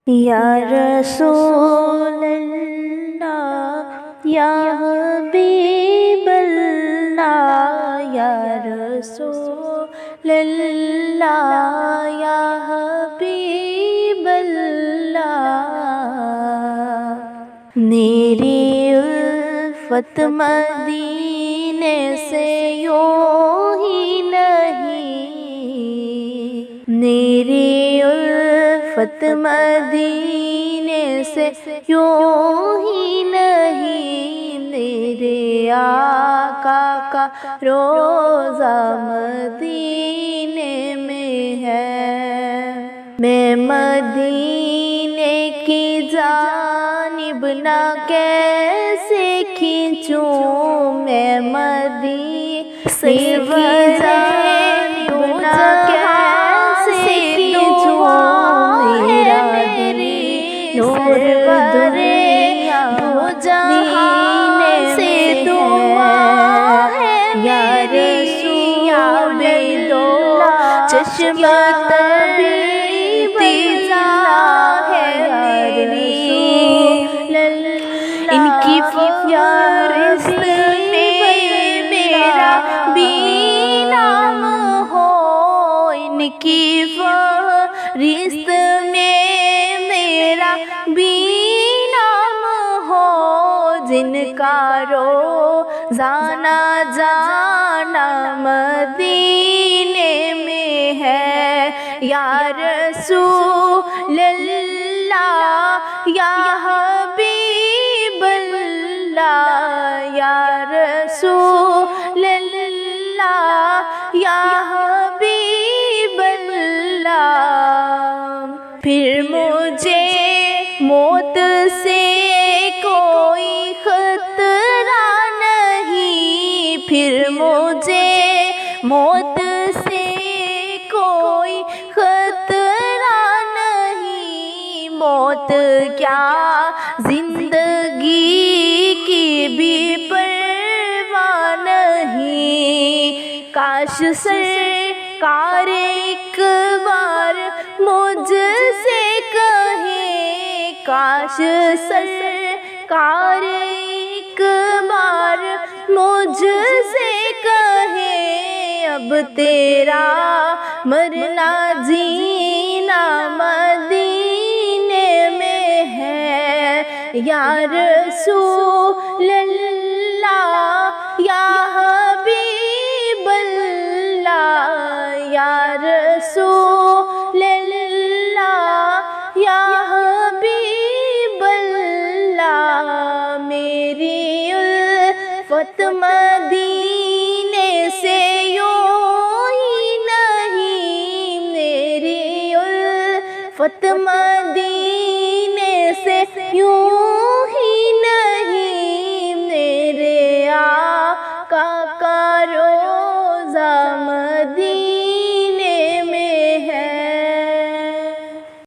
یا رسول اللہ یا حبیب اللہ یا رسول اللہ یا حبیب اللہ میری الفت مدینے سے یوں ہی نہیں، میری الفت مدینے سے یوں ہی نہیں، میرے آقا کا روضہ مدینے میں ہے، میں مدینے کی جانب نہ کیسے کھینچوں، میں مدینے کی جانب نہ کیسے کھینچوں، میرا نور دنیا دو جہاں سے دعا ہے، یا رسول اللہ چشمہ طبیب اللہ ہے میری، ان کی فہرست میں میرا بھی نام ہو، ان کی فہرست میں میرا بھی نام ہو، جن کا روزانہ جانا مدینے میں ہے، یا رسول اللہ یا حبیب اللہ یا رسول اللہ یا حبیب اللہ، پھر مجھے موت سے کوئی خطرہ نہیں، پھر مجھے موت سے کوئی خطرہ نہیں، موت کیا زندگی کی بھی پرواہ نہیں، کاش سرکار ایک بار مجھ سے کہیں، کاش سرکار ایک بار مجھ سے کہیں، اب تیرا مرنا جینا مدینے میں ہے، یا رسول اللہ یا حبیب اللہ یا رسول اللہ یا حبیب اللہ، میری الفت مدینے سے یوں ہی نہیں، میری الفت مدینے سے یوں